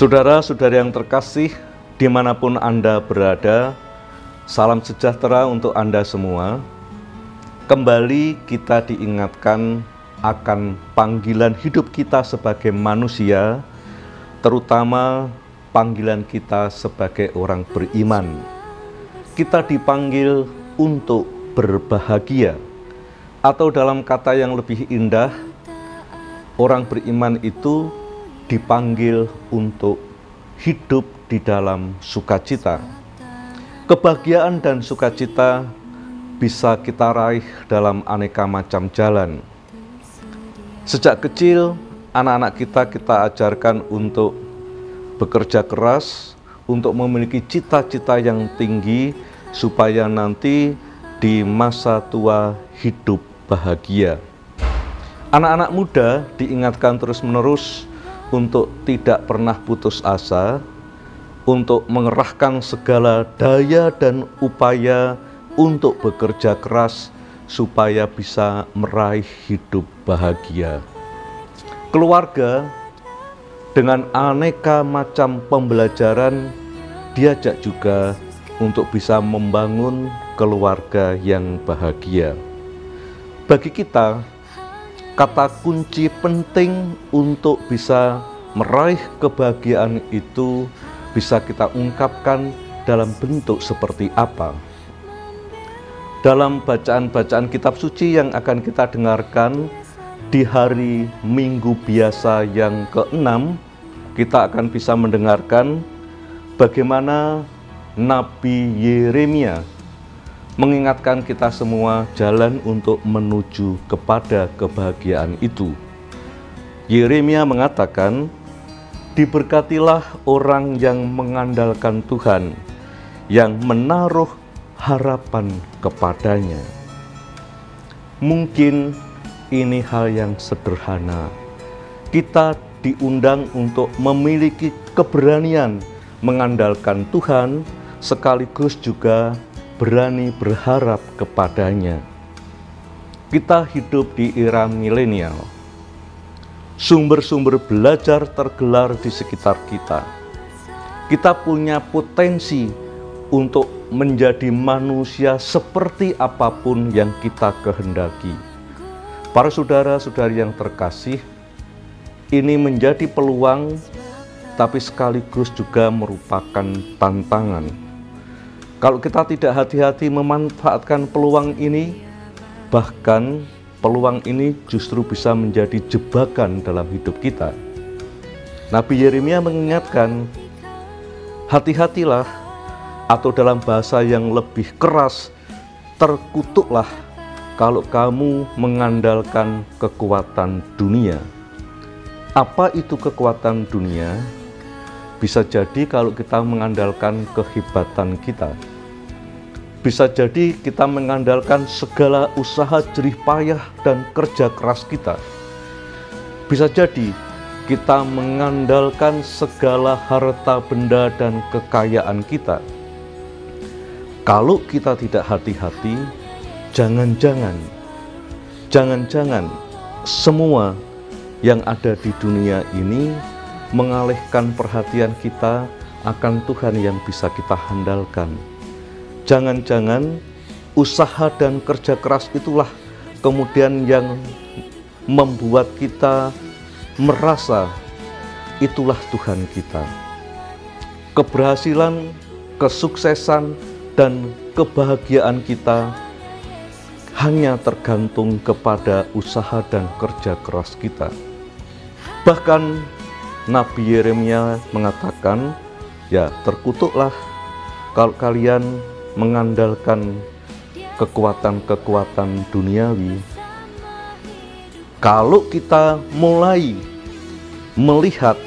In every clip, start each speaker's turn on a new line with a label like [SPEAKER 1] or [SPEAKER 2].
[SPEAKER 1] Saudara-saudari yang terkasih, dimanapun Anda berada, salam sejahtera untuk Anda semua. Kembali kita diingatkan akan panggilan hidup kita sebagai manusia, terutama panggilan kita sebagai orang beriman. Kita dipanggil untuk berbahagia, atau dalam kata yang lebih indah, orang beriman itu dipanggil untuk hidup di dalam sukacita. Kebahagiaan dan sukacita bisa kita raih dalam aneka macam jalan. Sejak kecil, anak-anak kita ajarkan untuk bekerja keras, untuk memiliki cita-cita yang tinggi, supaya nanti di masa tua hidup bahagia. Anak-anak muda diingatkan terus-menerus untuk tidak pernah putus asa, untuk mengerahkan segala daya dan upaya untuk bekerja keras supaya bisa meraih hidup bahagia. Keluarga dengan aneka macam pembelajaran diajak juga untuk bisa membangun keluarga yang bahagia. Bagi kita, kata kunci penting untuk bisa meraih kebahagiaan itu bisa kita ungkapkan dalam bentuk seperti apa? Dalam bacaan-bacaan kitab suci yang akan kita dengarkan di hari Minggu biasa yang ke-6, kita akan bisa mendengarkan bagaimana Nabi Yeremia mengingatkan kita semua jalan untuk menuju kepada kebahagiaan itu. Yeremia mengatakan, "Diberkatilah orang yang mengandalkan Tuhan, yang menaruh harapan kepadanya." Mungkin ini hal yang sederhana. Kita diundang untuk memiliki keberanian mengandalkan Tuhan, sekaligus juga berani berharap kepadanya. Kita hidup di era milenial. Sumber-sumber belajar tergelar di sekitar kita. Kita punya potensi untuk menjadi manusia seperti apapun yang kita kehendaki. Para saudara-saudari yang terkasih, ini menjadi peluang, tapi sekaligus juga merupakan tantangan. Kalau kita tidak hati-hati memanfaatkan peluang ini, bahkan peluang ini justru bisa menjadi jebakan dalam hidup kita. Nabi Yeremia mengingatkan, hati-hatilah, atau dalam bahasa yang lebih keras, terkutuklah kalau kamu mengandalkan kekuatan dunia. Apa itu kekuatan dunia? Bisa jadi kalau kita mengandalkan kehebatan kita. Bisa jadi kita mengandalkan segala usaha jerih payah dan kerja keras kita. Bisa jadi kita mengandalkan segala harta benda dan kekayaan kita. Kalau kita tidak hati-hati, jangan-jangan semua yang ada di dunia ini mengalihkan perhatian kita akan Tuhan yang bisa kita handalkan. Jangan-jangan usaha dan kerja keras itulah kemudian yang membuat kita merasa itulah Tuhan kita. Keberhasilan, kesuksesan, dan kebahagiaan kita hanya tergantung kepada usaha dan kerja keras kita. Bahkan Nabi Yeremia mengatakan, ya terkutuklah kalau kalian mengandalkan kekuatan-kekuatan duniawi. Kalau kita mulai melihat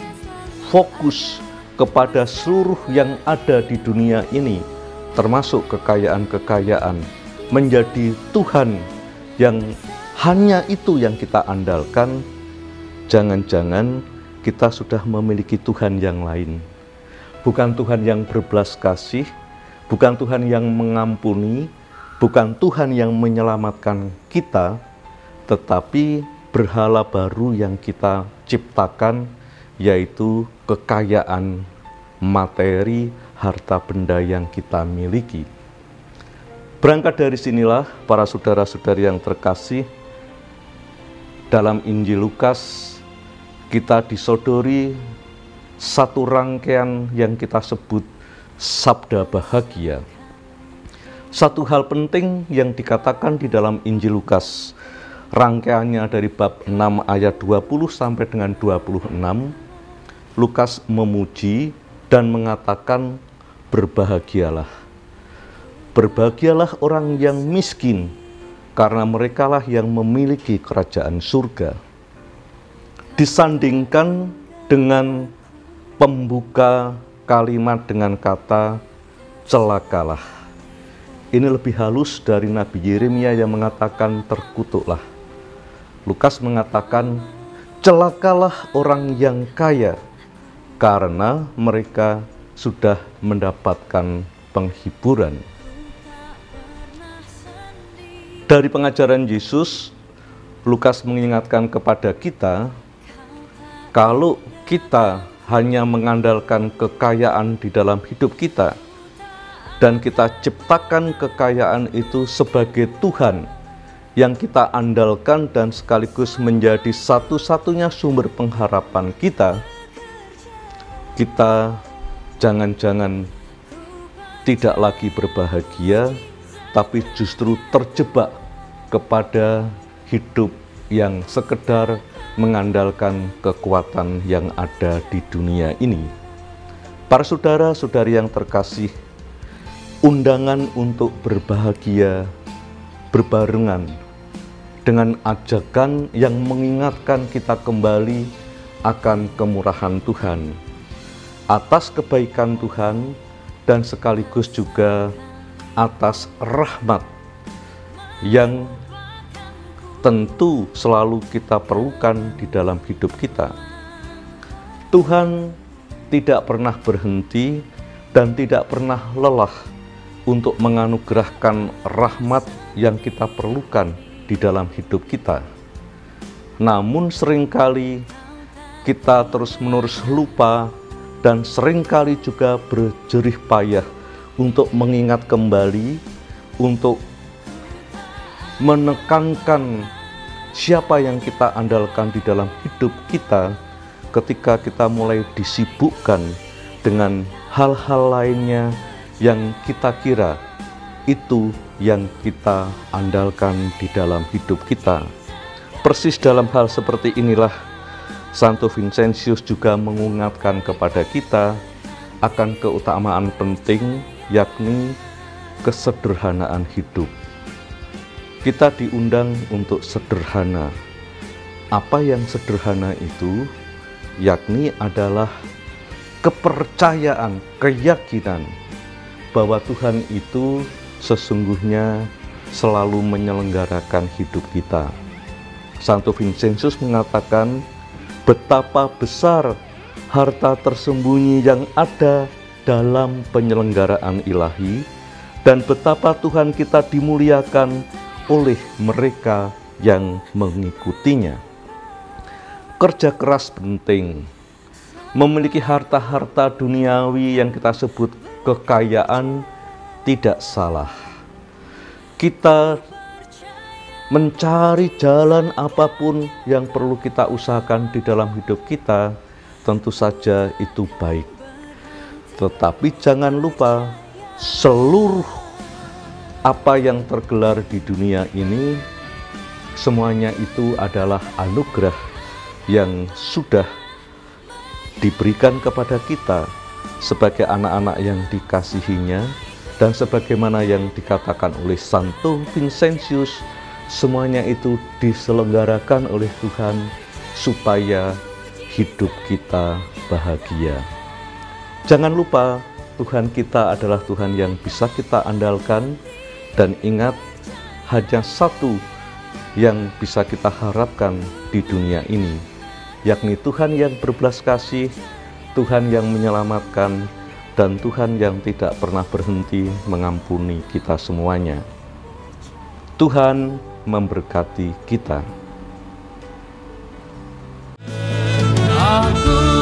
[SPEAKER 1] fokus kepada seluruh yang ada di dunia ini, termasuk kekayaan-kekayaan, menjadi Tuhan yang hanya itu yang kita andalkan, jangan-jangan kita sudah memiliki Tuhan yang lain. Bukan Tuhan yang berbelas kasih, bukan Tuhan yang mengampuni, bukan Tuhan yang menyelamatkan kita, tetapi berhala baru yang kita ciptakan, yaitu kekayaan materi, harta benda yang kita miliki. Berangkat dari sinilah, para saudara-saudari yang terkasih, dalam Injil Lukas kita disodori satu rangkaian yang kita sebut sabda bahagia. Satu hal penting yang dikatakan di dalam Injil Lukas, rangkaiannya dari bab 6 ayat 20 sampai dengan 26, Lukas memuji dan mengatakan, berbahagialah. Berbahagialah orang yang miskin, karena merekalah yang memiliki kerajaan surga. Disandingkan dengan pembuka kalimat dengan kata celakalah. Ini lebih halus dari Nabi Yeremia yang mengatakan terkutuklah. Lukas mengatakan celakalah orang yang kaya, karena mereka sudah mendapatkan penghiburan. Dari pengajaran Yesus, Lukas mengingatkan kepada kita, kalau kita hanya mengandalkan kekayaan di dalam hidup kita, dan kita ciptakan kekayaan itu sebagai Tuhan yang kita andalkan dan sekaligus menjadi satu-satunya sumber pengharapan kita jangan-jangan tidak lagi berbahagia, tapi justru terjebak kepada hidup yang sekedar mengandalkan kekuatan yang ada di dunia ini. Para saudara-saudari yang terkasih, undangan untuk berbahagia berbarengan dengan ajakan yang mengingatkan kita kembali akan kemurahan Tuhan, atas kebaikan Tuhan, dan sekaligus juga atas rahmat yang tentu selalu kita perlukan di dalam hidup kita. Tuhan tidak pernah berhenti dan tidak pernah lelah untuk menganugerahkan rahmat yang kita perlukan di dalam hidup kita. Namun seringkali kita terus-menerus lupa dan seringkali juga berjerih payah untuk mengingat kembali, untuk menekankan siapa yang kita andalkan di dalam hidup kita ketika kita mulai disibukkan dengan hal-hal lainnya yang kita kira itu yang kita andalkan di dalam hidup kita. Persis dalam hal seperti inilah Santo Vincentius juga mengingatkan kepada kita akan keutamaan penting, yakni kesederhanaan hidup. Kita diundang untuk sederhana. Apa yang sederhana itu? Yakni adalah kepercayaan, keyakinan bahwa Tuhan itu sesungguhnya selalu menyelenggarakan hidup kita. Santo Vincentius mengatakan, betapa besar harta tersembunyi yang ada dalam penyelenggaraan ilahi, dan betapa Tuhan kita dimuliakan oleh mereka yang mengikutinya. Kerja keras penting. Memiliki harta-harta duniawi yang kita sebut kekayaan tidak salah. Kita mencari jalan apapun yang perlu kita usahakan di dalam hidup kita, tentu saja itu baik. Tetapi jangan lupa, seluruh apa yang tergelar di dunia ini, semuanya itu adalah anugerah yang sudah diberikan kepada kita sebagai anak-anak yang dikasihinya, dan sebagaimana yang dikatakan oleh Santo Vincentius, semuanya itu diselenggarakan oleh Tuhan supaya hidup kita bahagia. Jangan lupa, Tuhan kita adalah Tuhan yang bisa kita andalkan, dan ingat, hanya satu yang bisa kita harapkan di dunia ini, yakni Tuhan yang berbelas kasih, Tuhan yang menyelamatkan, dan Tuhan yang tidak pernah berhenti mengampuni kita semuanya. Tuhan memberkati kita.
[SPEAKER 2] Aku